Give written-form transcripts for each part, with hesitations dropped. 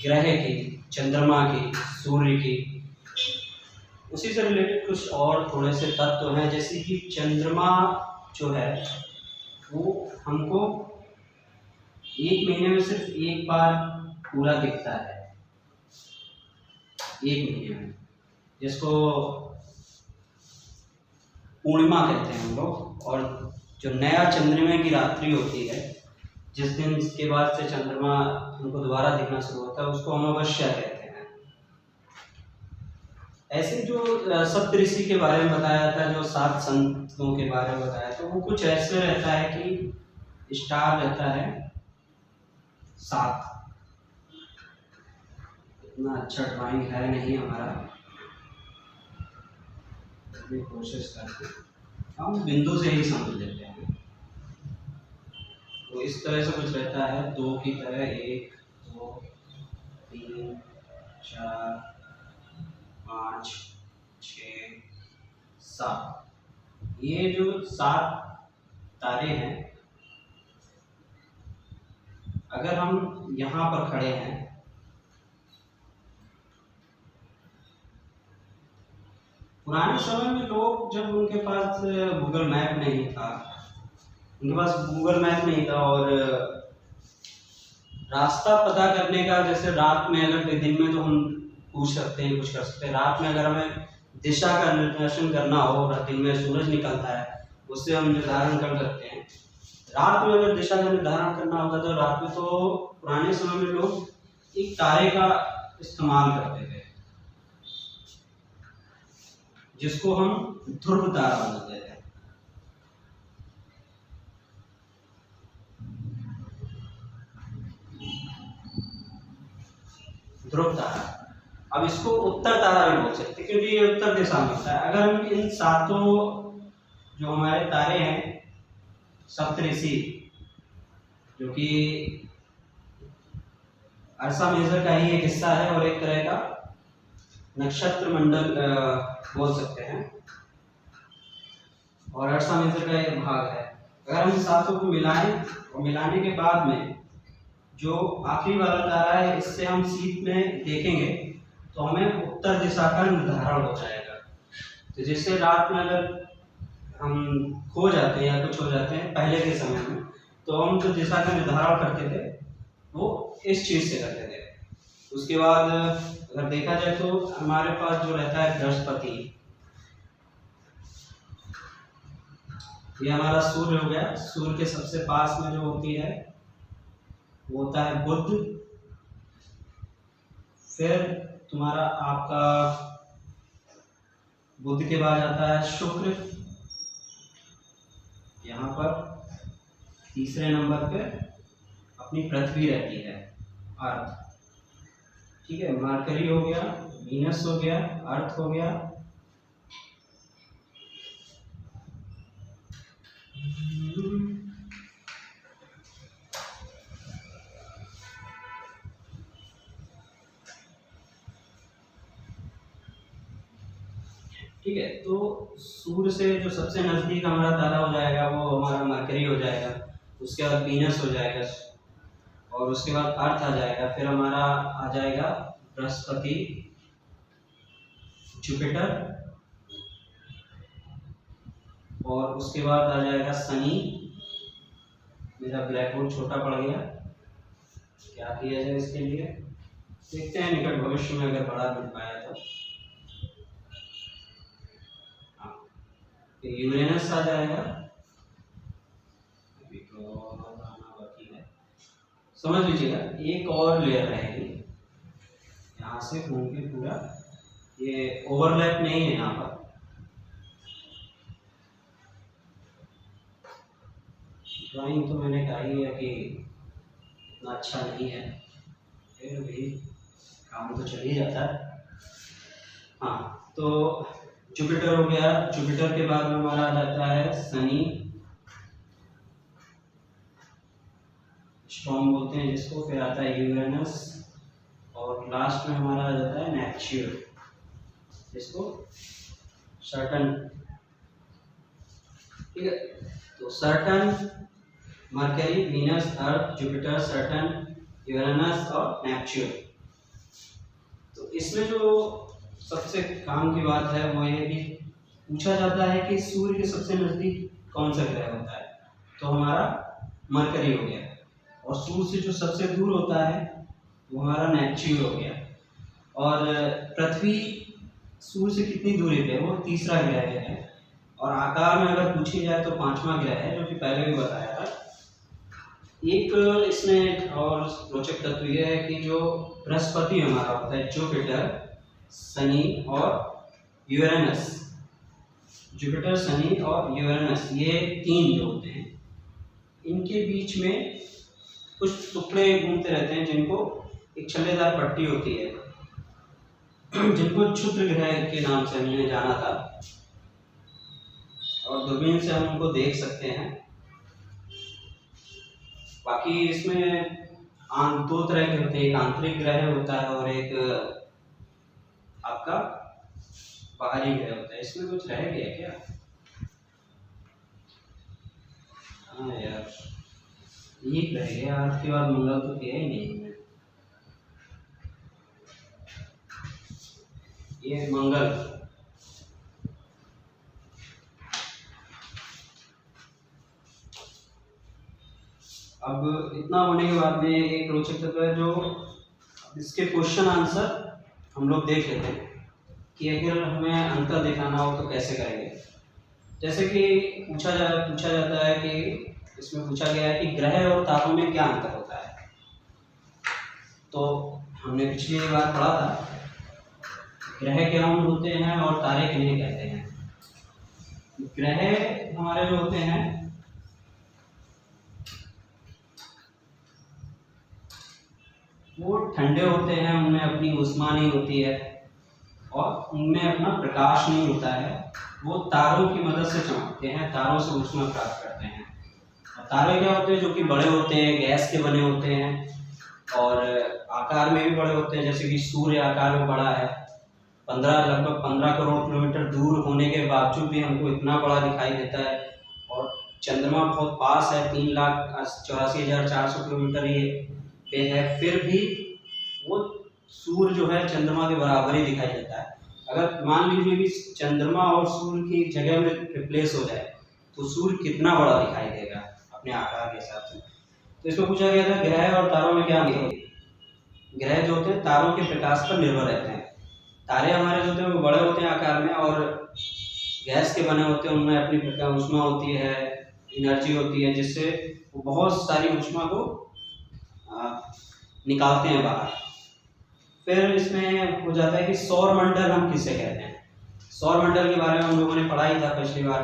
ग्रह की, चंद्रमा की, सूर्य की। उसी से रिलेटेड कुछ और थोड़े से तत्व हैं, जैसे कि चंद्रमा जो है वो हमको एक महीने में सिर्फ एक बार पूरा दिखता है, एक महीने में, जिसको पूर्णिमा कहते हैं हम लोग। और जो नया चंद्रमा की रात्रि होती है, जिस दिन के बाद से चंद्रमा हमको दोबारा दिखना शुरू होता है, उसको अमावस्या कहते हैं। ऐसे जो सप्तऋषि के बारे में बताया था, जो 7 संतों के बारे में बताया था, वो कुछ ऐसे रहता है कि स्टार रहता है 7। इतना अच्छा ड्राइंग है नहीं हमारा, अपनी कोशिश करते हैं, हम बिंदु से ही समझ लेते हैं। तो इस तरह से कुछ रहता है, 2 की तरह 1 2 3 4 5 6 7। ये जो 7 तारे हैं, अगर हम यहाँ पर खड़े हैं, पुराने समय में लोग, जब उनके पास गूगल मैप नहीं था, और रास्ता पता करने का, जैसे रात में, अगर दिन में तो हम पूछ सकते हैं, कुछ कर सकते हैं, रात में अगर हमें दिशा का निर्देशन करना हो, और दिन में सूरज निकलता है, उससे हम निर्धारण कर सकते हैं। रात में अगर दिशा का निर्धारण करना होता, तो रात में तो पुराने समय में लोग एक तारे का इस्तेमाल करते थे, जिसको हम ध्रुव तारा बोलते थे। ध्रुव तारा। अब इसको उत्तर तारा भी बोल सकते, क्योंकि ये उत्तर दिशा में होता है। अगर हम इन 7 जो हमारे तारे हैं सप्तऋषि, जो कि अर्सा मेजर का ही एक हिस्सा है, और एक तरह का नक्षत्र मंडल बोल सकते हैं, और अर्सा मेजर का एक भाग है। अगर हम इन 7 को मिलाएं, और मिलाने के बाद में जो आखिरी वाला तारा है, इससे हम सीध में देखेंगे तो हमें उत्तर दिशा का निर्धारण हो जाएगा। तो जिससे रात में अगर हम खो जाते हैं या कुछ हो जाते हैं पहले के समय में, तो हम जो दिशा का निर्धारण करते थे वो इस चीज से करते थे। उसके बाद अगर देखा जाए तो हमारे पास जो रहता है बृहस्पति, ये हमारा सूर्य हो गया। सूर्य के सबसे पास में जो होती है वो होता है बुध। फिर तुम्हारा आपका बुध के बाद आता है शुक्र, यहाँ पर तीसरे नंबर पे अपनी पृथ्वी रहती है, अर्थ। ठीक है, मरकरी हो गया, वीनस हो गया, अर्थ हो गया, ठीक है। तो सूर्य से जो सबसे नजदीक हमारा तारा हो जाएगा वो हमारा मरकरी हो जाएगा, उसके बाद वीनस हो जाएगा, और उसके बाद अर्थ आ जाएगा। फिर हमारा आ जाएगा बृहस्पति, जुपिटर, और उसके बाद आ जाएगा शनि। मेरा ब्लैक बोर्ड छोटा पड़ गया, क्या किया जाए इसके लिए, देखते हैं निकट भविष्य में अगर बड़ा मिल पाया तो। यूरेनस आ जाएगा, अभी तो आना बाकी है। समझ लीजिएगा, एक और लेयर रहेगी यहाँ से घूम के पूरा, ये ओवरलैप नहीं है यहाँ पर। ड्राइंग तो मैंने कहा ही है कि इतना अच्छा नहीं है, फिर भी काम तो चल ही जाता है। हाँ, तो जुपिटर हो गया। जुपिटर के बाद में हमारा आ जाता है शनि, स्टॉर्म बोलते हैं जिसको। फिर आता है यूरेनस, और लास्ट में हमारा आ जाता है नेपच्यून, जिसको सैटर्न। ठीक है, तो सैटर्न, मरकरी, वीनस, अर्थ, जुपिटर, सैटर्न, यूरेनस और नेपच्यून, इसमें जो सबसे काम की बात है वो ये है कि पूछा जाता है कि सूर्य के सबसे नज़दीक कौन सा ग्रह होता है, तो हमारा मरकरी हो गया। और सूर्य से जो सबसे दूर होता है वो हमारा नेपच्यून हो गया। और पृथ्वी सूर्य से कितनी दूरी पे है, वो तीसरा ग्रह है। और आकार में अगर पूछी जाए तो पांचवा ग्रह है, जो कि पहले भी बताया था। एक इसमें और रोचक तत्व यह है कि जो बृहस्पति हमारा होता है, जुपिटर, शनि और यूरेनस, जुपिटर, शनि और यूरेनस, ये तीन जो होते हैं, इनके बीच में कुछ टुकड़े घूमते रहते हैं जिनको एक छल्लेदार पट्टी होती है, जिनको क्षुद्र ग्रह के नाम से हमने जाना था। और दूरबीन से हम उनको देख सकते हैं। बाकी इसमें दो तरह के होते हैं, एक आंतरिक ग्रह होता है और एक आपका बाहरी ग्रह होता है। इसमें कुछ रह गया क्या? हाँ यार, एक रह गया, आज के बाद मंगल तो किया ही नहीं है। ये मंगल, अब इतना होने के बाद में एक रोचक तत्व है, जो इसके क्वेश्चन आंसर हम लोग देख लेते हैं कि अगर हमें अंतर दिखाना हो तो कैसे करेंगे। जैसे कि पूछा जाता है कि इसमें पूछा गया है कि ग्रह और तारों में क्या अंतर होता है। तो हमने पिछली बार पढ़ा था, ग्रह क्या होते हैं और तारे किन्हें कहते हैं। ग्रह हमारे जो होते हैं वो ठंडे होते हैं, उनमें अपनी ऊष्मा नहीं होती है और उनमें अपना प्रकाश नहीं होता है। वो तारों की मदद से चमकते हैं, तारों से ऊष्मा प्राप्त करते हैं। और तारे क्या होते हैं, जो कि बड़े होते हैं, गैस के बने होते हैं और आकार में भी बड़े होते हैं। जैसे कि सूर्य आकार में बड़ा है, लगभग 15 करोड़ किलोमीटर दूर होने के बावजूद भी हमको इतना बड़ा दिखाई देता है। और चंद्रमा बहुत पास है, 3,84,400 किलोमीटर ये पे है, फिर भी वो सूर्य जो है चंद्रमा के बराबर ही दिखाई देता है। अगर मान लीजिए कि चंद्रमा और सूर्य की जगह में रिप्लेस हो जाए तो सूर्य कितना बड़ा दिखाई देगा अपने आकार के हिसाब से। तो इसमें पूछा गया था ग्रह और तारों में क्या अंतर है। ग्रह जो होते हैं तारों के प्रकाश पर निर्भर रहते हैं। तारे हमारे जो होते हैं वो बड़े होते हैं आकार में और गैस के बने होते हैं, उनमें अपनी प्रकाश ऊष्मा होती है, एनर्जी होती है, जिससे वो बहुत सारी ऊष्मा को निकालते हैं बाहर। फिर इसमें हो जाता है कि सौर मंडल हम किसे कहते हैं। सौर मंडल के बारे में हम लोगों ने पढ़ा ही था पिछली बार,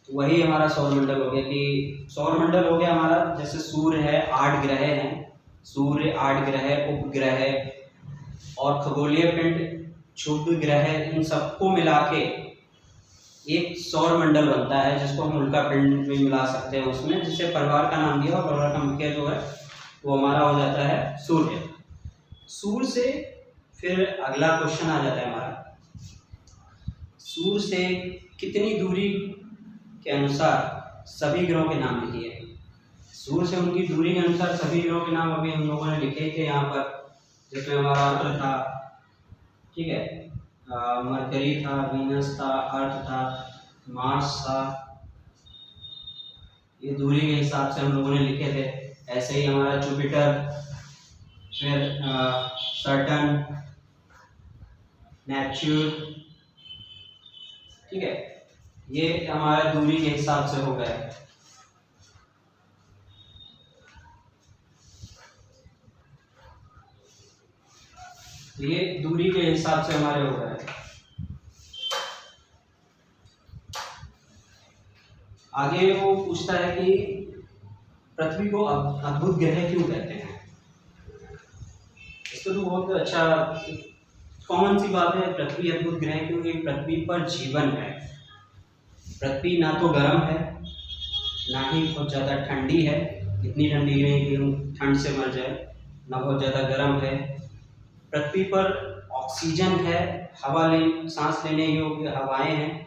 तो वही हमारा सौर मंडल हो गया। कि सौर मंडल हो गया हमारा, जैसे सूर्य है, 8 ग्रह हैं, सूर्य, 8 ग्रह, उपग्रह और खगोलीय पिंड, क्षुद्र ग्रह, इन सबको मिला के एक सौर मंडल बनता है, जिसको हम उल्का पिंड में मिला सकते हैं उसमें, जिससे परिवार का नाम दिया और परिवार का मुखिया जो है वो हमारा हो जाता है सूर्य। सूर्य से फिर अगला क्वेश्चन आ जाता है हमारा, सूर्य से कितनी दूरी के अनुसार सभी ग्रहों के नाम लिखिए। सूर्य से उनकी दूरी के अनुसार सभी ग्रहों के नाम अभी हम लोगों ने लिखे थे यहाँ पर, जिसमें हमारा अर्थ था, ठीक है, मरकरी था, वीनस था, अर्थ था, मार्स था, ये दूरी के हिसाब से हम लोगों ने लिखे थे। ऐसे ही हमारा जुपिटर, फिर सैटर्न, नेपच्यून, ठीक है, ये हमारे दूरी के हिसाब से हो गए। ये दूरी के हिसाब से हमारे हो गए। आगे वो पूछता है कि पृथ्वी को अद्भुत ग्रह क्यों कहते हैं। इसको तो बहुत अच्छा कॉमन सी बात है, पृथ्वी अद्भुत ग्रह क्योंकि पृथ्वी पर जीवन है। पृथ्वी ना तो गर्म है ना ही बहुत ज़्यादा ठंडी है, इतनी ठंडी नहीं कि हम ठंड से मर जाए, ना बहुत ज़्यादा गर्म है। पृथ्वी पर ऑक्सीजन है, सांस लेने योग्य हवाएं हैं,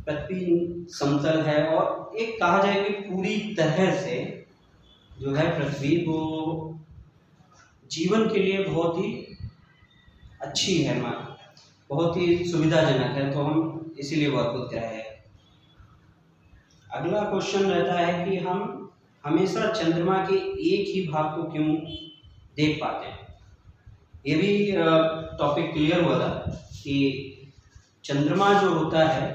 पृथ्वी समतल है और एक कहा जाए कि पूरी तरह से जो है पृथ्वी को जीवन के लिए बहुत ही अच्छी है, बहुत ही सुविधाजनक है, तो हम इसीलिए वो अद्भुत ग्रह है। अगला क्वेश्चन रहता है कि हम हमेशा चंद्रमा के एक ही भाग को क्यों देख पाते हैं। ये भी टॉपिक क्लियर हुआ था कि चंद्रमा जो होता है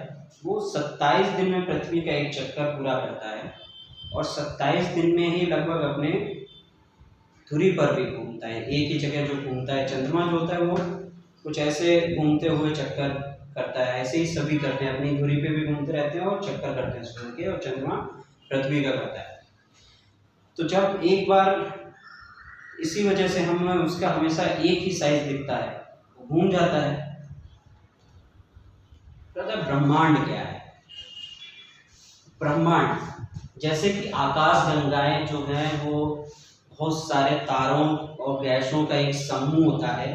वो 27 दिन में पृथ्वी का एक चक्कर पूरा करता है और 27 दिन में ही लगभग अपने धुरी पर भी घूमता है, एक ही जगह जो घूमता है। चंद्रमा जो होता है वो कुछ ऐसे घूमते हुए चक्कर करता है, ऐसे ही सभी करते हैं, अपनी धुरी पे भी घूमते रहते हैं और चक्कर करते हैं सूर्य के, और चंद्रमा पृथ्वी का करता है। तो जब एक बार इसी वजह से हमें उसका हमेशा एक ही साइज दिखता है, वो घूम जाता है। ब्रह्मांड क्या है? ब्रह्मांड जैसे कि आकाश गंगाएं जो हैं वो बहुत सारे तारों और गैसों का एक समूह होता है,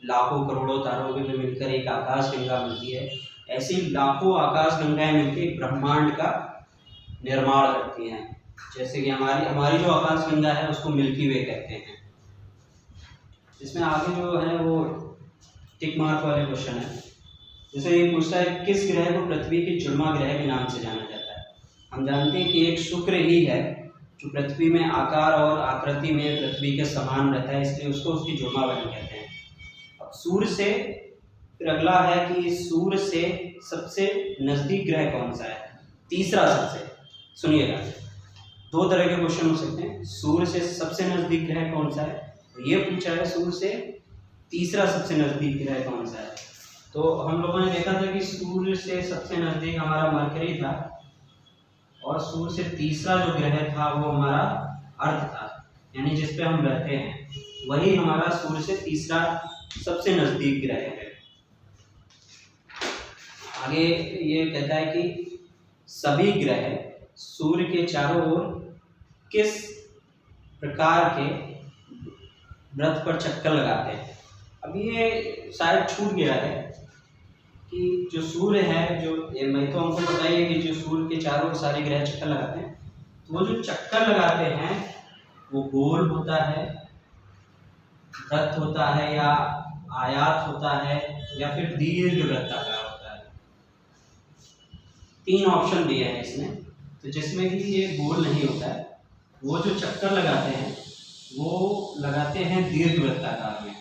लाखों करोड़ों तारों के मिलकर एक आकाश गंगा मिलती है। ऐसी लाखों आकाश गंगाएं मिलकर एक ब्रह्मांड का निर्माण करती हैं। जैसे कि हमारी जो आकाश गंगा है उसको मिल्की वे कहते हैं। इसमें आगे जो है वो टिक मार्क वाले क्वेश्चन है। जैसे ये पूछता है किस ग्रह को पृथ्वी के जुड़वा ग्रह के नाम से जाना जाता है। हम जानते हैं कि एक शुक्र ही है जो पृथ्वी में आकार और आकृति में पृथ्वी के समान रहता है, इसलिए उसको उसकी जुड़वा ग्रह कहते हैं। अब सूर्य से फिर अगला है कि सूर्य से सबसे नजदीक ग्रह कौन सा है? तीसरा सबसे, सुनिएगा, दो तरह के क्वेश्चन हो सकते हैं। सूर्य से सबसे नजदीक ग्रह कौन सा है, ये पूछा है सूर्य से तीसरा सबसे नजदीक ग्रह कौन सा है। तो हम लोगों ने देखा था कि सूर्य से सबसे नजदीक हमारा मरकरी था और सूर्य से तीसरा जो ग्रह था वो हमारा अर्थ था, यानी जिस पे हम रहते हैं, वही हमारा सूर्य से तीसरा सबसे नजदीक ग्रह है। आगे ये कहता है कि सभी ग्रह सूर्य के चारों ओर किस प्रकार के वृत्त पर चक्कर लगाते हैं। अब ये शायद छूट गया है कि जो सूर्य है, जो मैं तो हमको पता ही है कि जो सूर्य के चारों ओर सारे ग्रह चक्कर लगाते हैं, तो वो जो चक्कर लगाते हैं वो गोल होता है, वृत्त होता है, या आयात होता है, या फिर दीर्घ वृत्ताकार होता है। 3 ऑप्शन दिए हैं इसमें, तो जिसमें कि ये गोल नहीं होता है, वो जो चक्कर लगाते हैं वो लगाते हैं दीर्घ वृत्ताकार में,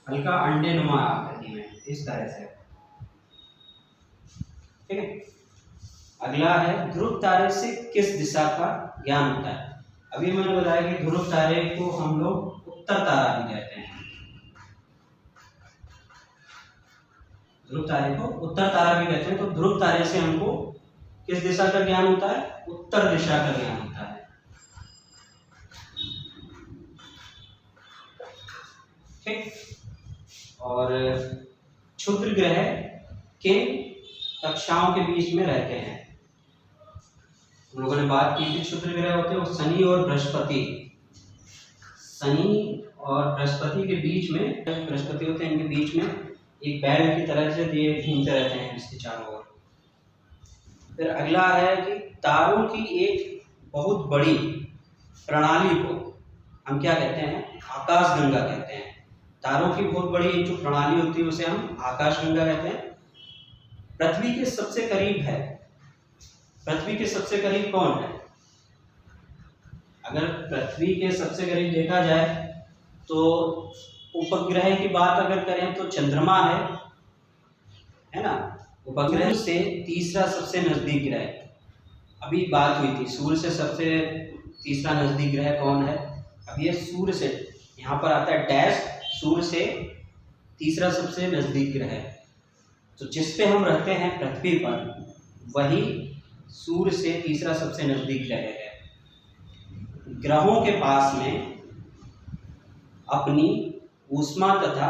हल्का अंडे नुमा आकृति में, इस तरह से। ठीक है। अगला है ध्रुव तारे से किस दिशा का ज्ञान होता है। अभी मैंने बताया कि ध्रुव तारे को हम लोग उत्तर तारा भी कहते हैं। ध्रुव तारे को उत्तर तारा भी कहते हैं। तो ध्रुव तारे से हमको किस दिशा का ज्ञान होता है? उत्तर दिशा का ज्ञान होता है। ठीक। और क्षुद्र ग्रह किन कक्षाओं के बीच में रहते हैं? हम लोगों ने बात की थी क्षुद्र ग्रह होते हैं वो शनि और बृहस्पति। शनि और बृहस्पति के बीच में, बृहस्पति होते हैं, इनके बीच में एक बैल की तरह से ये घूमते रहते हैं इसके चारों ओर। फिर अगला है कि तारों की एक बहुत बड़ी प्रणाली को हम क्या कहते हैं? आकाश गंगा कहते हैं। तारों की बहुत बड़ी एक जो प्रणाली होती है उसे हम आकाश गंगा कहते हैं। पृथ्वी के सबसे करीब है, पृथ्वी के सबसे करीब कौन है? अगर पृथ्वी के सबसे करीब देखा जाए तो उपग्रह की बात अगर करें तो चंद्रमा है ना। उपग्रह से तीसरा सबसे नजदीक ग्रह, अभी बात हुई थी सूर्य से सबसे तीसरा नजदीक ग्रह कौन है। अब ये सूर्य से, यहाँ पर आता है डैश, सूर्य से तीसरा सबसे नजदीक ग्रह है। तो जिस पे हम रहते हैं पृथ्वी पर, वही सूर्य से तीसरा सबसे नजदीक ग्रह है। ग्रहों के पास में अपनी ऊष्मा तथा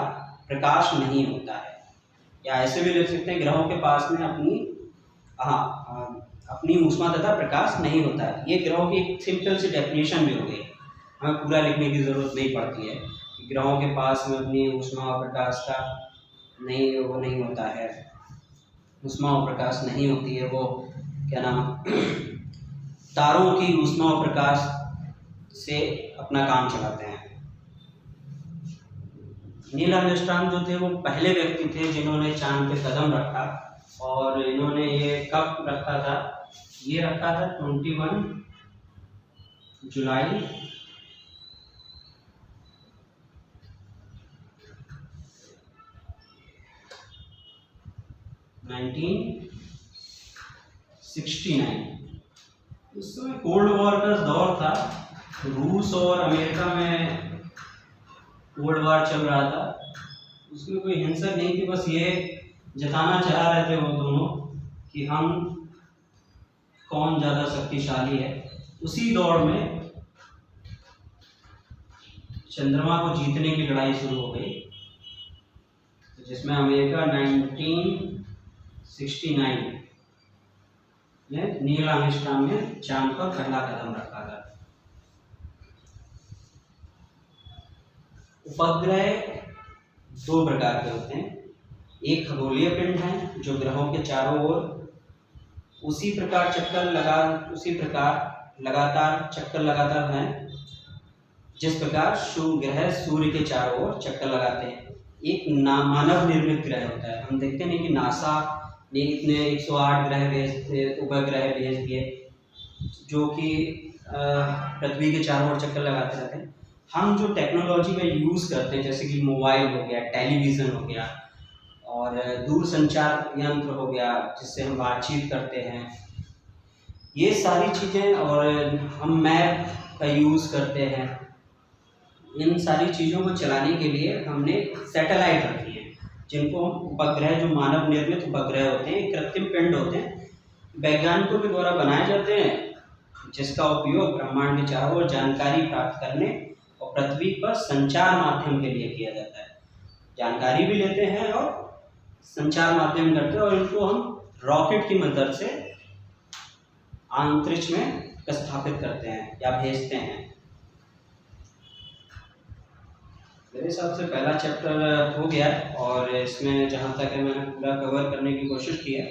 प्रकाश नहीं होता है, या ऐसे भी लिख सकते हैं ग्रहों के पास में अपनी ऊष्मा तथा प्रकाश नहीं होता है। ये ग्रहों की एक सिंपल सी डेफिनेशन भी हो गई, हमें पूरा लिखने की जरूरत नहीं पड़ती है कि ग्रहों के पास में अपनी ऊष्मा और प्रकाश का नहीं होता है, ऊष्मा और प्रकाश नहीं होती है। वो क्या नाम, तारों की ऊष्मा और प्रकाश से अपना काम चलाते हैं। नील आर्मस्ट्रांग जो थे वो पहले व्यक्ति थे जिन्होंने चांद पे कदम रखा, और इन्होंने ये कब रखा था, ये रखा था 21 जुलाई 1969। उस समय कोल्ड वॉर का दौर था, रूस और अमेरिका में कोल्ड वॉर चल रहा था। उसमें कोई हिंसा नहीं थी, बस ये जताना चाह रहे थे वो दोनों कि हम कौन ज़्यादा शक्तिशाली है। उसी दौर में चंद्रमा को जीतने की लड़ाई शुरू हो गई, जिसमें अमेरिका 1969 में नील आर्मस्ट्रांग ने चांद पर पहला कदम रखा था। उपग्रह दो प्रकार के होते हैं, एक खगोलीय पिंड है जो ग्रहों के चारों ओर उसी प्रकार लगातार चक्कर लगातार हैं जिस प्रकार ग्रह सूर्य के चारों ओर चक्कर लगाते हैं। एक मानव निर्मित ग्रह होता है। हम देखते नहीं कि नासा ने इतने 108 उपग्रह भेज दिए जो कि पृथ्वी के चारों ओर चक्कर लगाते रहते हैं। हम जो टेक्नोलॉजी का यूज़ करते हैं, जैसे कि मोबाइल हो गया, टेलीविज़न हो गया और दूरसंचार यंत्र हो गया जिससे हम बातचीत करते हैं, ये सारी चीज़ें, और हम मैप का यूज़ करते हैं, इन सारी चीज़ों को चलाने के लिए हमने सैटेलाइट रखी है, जिनको हम उपग्रह, जो मानव निर्मित उपग्रह होते हैं, कृत्रिम पिंड होते हैं, वैज्ञानिकों के द्वारा बनाए जाते हैं, जिसका उपयोग ब्रह्मांड के चारों ओर जानकारी प्राप्त करने और पृथ्वी पर संचार माध्यम के लिए किया जाता है। जानकारी भी लेते हैं और संचार माध्यम करते हैं, और इनको हम रॉकेट की मदद से अंतरिक्ष में स्थापित करते हैं या भेजते हैं। मेरे हिसाब से पहला चैप्टर हो गया, और इसमें जहाँ तक है मैंने पूरा कवर करने की कोशिश की है।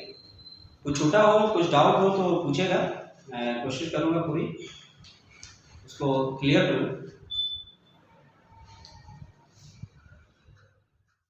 कुछ छूटा हो, कुछ डाउट हो तो पूछेगा, मैं कोशिश करूँगा पूरी उसको क्लियर करूँ।